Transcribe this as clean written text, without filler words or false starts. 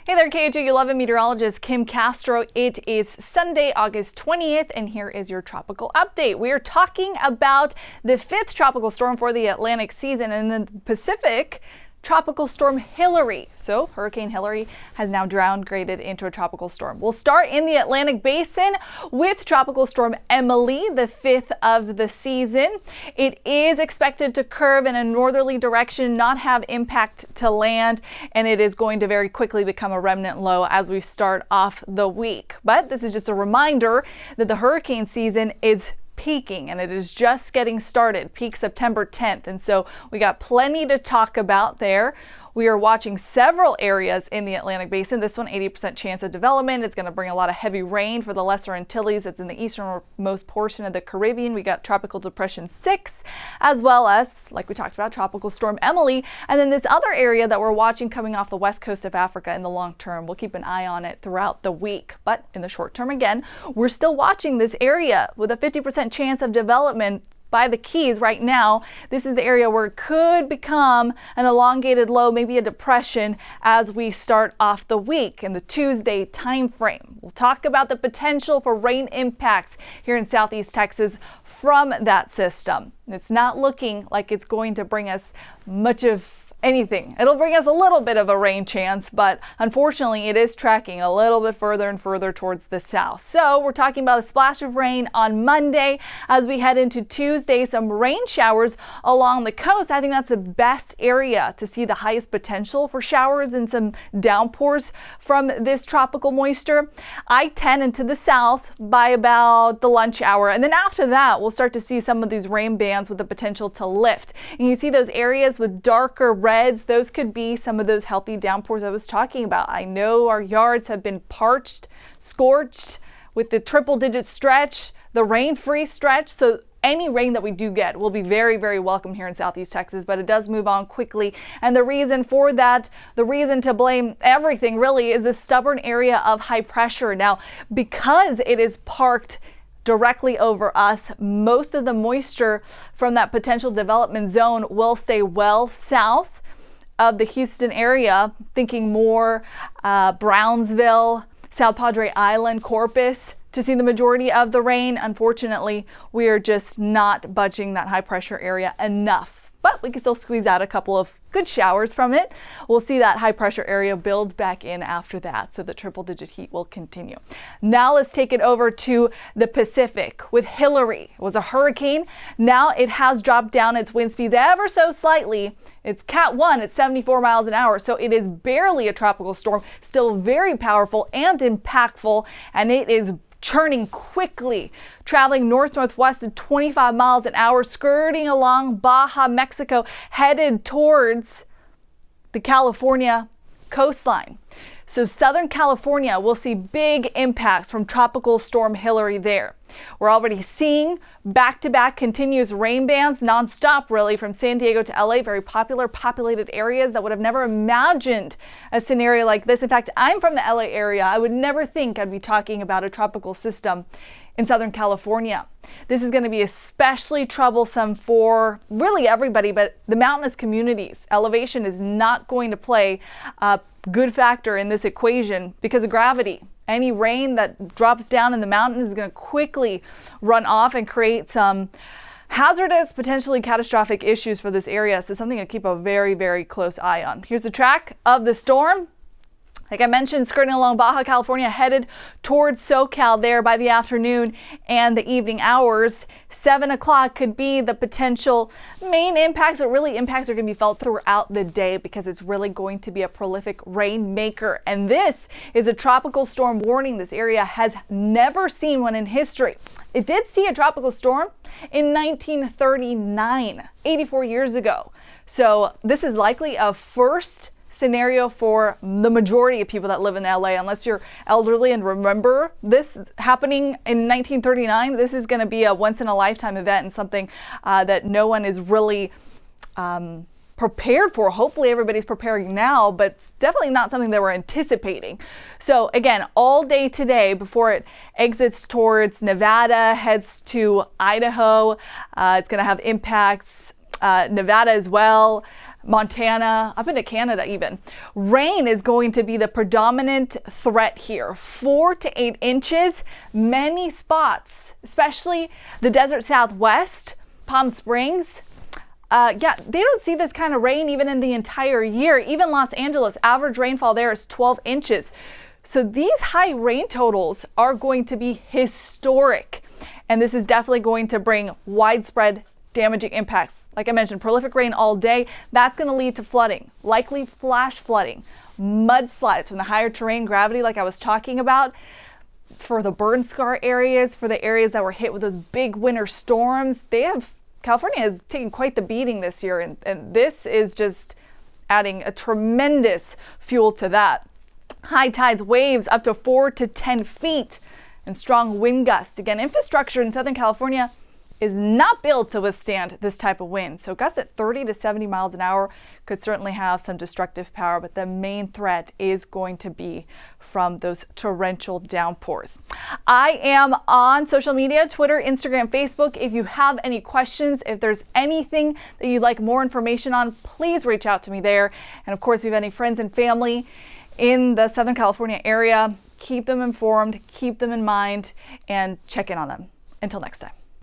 Hey there, KHOU 11 meteorologist Kim Castro. It is Sunday, August 20th, and here is your tropical update. We are talking about the fifth tropical storm for the Atlantic season, and in the Pacific, Tropical Storm Hilary. So Hurricane Hilary has now downgraded into a tropical storm. We'll start in the Atlantic Basin with Tropical Storm Emily, the fifth of the season. It is expected to curve in a northerly direction, not have impact to land, and it is going to very quickly become a remnant low as we start off the week. But this is just a reminder that the hurricane season is peaking, and it is just getting started. Peak September 10th, and so we got plenty to talk about there. We are watching several areas in the Atlantic Basin. This one, 80% chance of development. It's going to bring a lot of heavy rain for the Lesser Antilles. That's in the easternmost portion of the Caribbean. We got Tropical Depression 6, as well as, like we talked about, Tropical Storm Emily. And then this other area that we're watching coming off the west coast of Africa in the long term. We'll keep an eye on it throughout the week. But in the short term, again, we're still watching this area with a 50% chance of development by the Keys right now. This is the area where it could become an elongated low, maybe a depression, as we start off the week in the Tuesday time frame. We'll talk about the potential for rain impacts here in southeast Texas from that system. It's not looking like it's going to bring us much of anything. It'll bring us a little bit of a rain chance, but unfortunately it is tracking a little bit further and further towards the south. So we're talking about a splash of rain on Monday as we head into Tuesday. Some rain showers along the coast. I think that's the best area to see the highest potential for showers and some downpours from this tropical moisture. I-10 into the south by about the lunch hour, and then after that we'll start to see some of these rain bands with the potential to lift. And you see those areas with darker reds, those could be some of those healthy downpours I was talking about. I know our yards have been parched, scorched with the triple-digit stretch, the rain-free stretch, so any rain that we do get will be very, very welcome here in southeast Texas, but it does move on quickly. And the reason for that, the reason to blame everything really, is this stubborn area of high pressure. Now, because it is parked directly over us, most of the moisture from that potential development zone will stay well south of the Houston area, thinking more Brownsville, South Padre Island, Corpus, to see the majority of the rain. Unfortunately, we are just not budging that high pressure area enough, but we can still squeeze out a couple of good showers from it. We'll see that high pressure area build back in after that, so the triple digit heat will continue. Now let's take it over to the Pacific with Hilary. It was a hurricane. Now it has dropped down its wind speed ever so slightly. It's Cat 1 at 74 miles an hour, so it is barely a tropical storm, still very powerful and impactful, and it is churning quickly, traveling north-northwest at 25 miles an hour, skirting along Baja, Mexico, headed towards the California coastline. So Southern California will see big impacts from Tropical Storm Hilary there. We're already seeing back-to-back continuous rain bands nonstop, really, from San Diego to LA, very popular, populated areas that would have never imagined a scenario like this. In fact, I'm from the LA area. I would never think I'd be talking about a tropical system in Southern California. This is going to be especially troublesome for really everybody, but the mountainous communities. Elevation is not going to play a good factor in this equation because of gravity. Any rain that drops down in the mountains is going to quickly run off and create some hazardous, potentially catastrophic issues for this area. So something to keep a very, very close eye on. Here's the track of the storm. Like I mentioned, skirting along Baja California, headed towards SoCal there by the afternoon and the evening hours. 7 o'clock could be the potential main impacts, but really impacts are going to be felt throughout the day because it's really going to be a prolific rainmaker. And this is a tropical storm warning. This area has never seen one in history. It did see a tropical storm in 1939, 84 years ago. So this is likely a first scenario for the majority of people that live in LA, unless you're elderly and remember this happening in 1939. This is going to be a once in a lifetime event and something that no one is really prepared for. Hopefully everybody's preparing now, but it's definitely not something that we're anticipating. So again, all day today before it exits towards Nevada, heads to Idaho, it's going to have impacts, Nevada as well, Montana, up into Canada even. Rain is going to be the predominant threat here. 4 to 8 inches, many spots, especially the desert Southwest, Palm Springs. Yeah, they don't see this kind of rain even in the entire year. Even Los Angeles, average rainfall there is 12 inches. So these high rain totals are going to be historic. And this is definitely going to bring widespread damaging impacts. Like I mentioned, prolific rain all day. That's going to lead to flooding, likely flash flooding, mudslides from the higher terrain gravity like I was talking about. For the burn scar areas, for the areas that were hit with those big winter storms, California has taken quite the beating this year, and this is just adding a tremendous fuel to that. High tides, waves up to 4 to 10 feet, and strong wind gusts. Again, infrastructure in Southern California is not built to withstand this type of wind. So gusts at 30 to 70 miles an hour could certainly have some destructive power, but the main threat is going to be from those torrential downpours. I am on social media, Twitter, Instagram, Facebook. If you have any questions, if there's anything that you'd like more information on, please reach out to me there. And of course, if you have any friends and family in the Southern California area, keep them informed, keep them in mind, and check in on them. Until next time.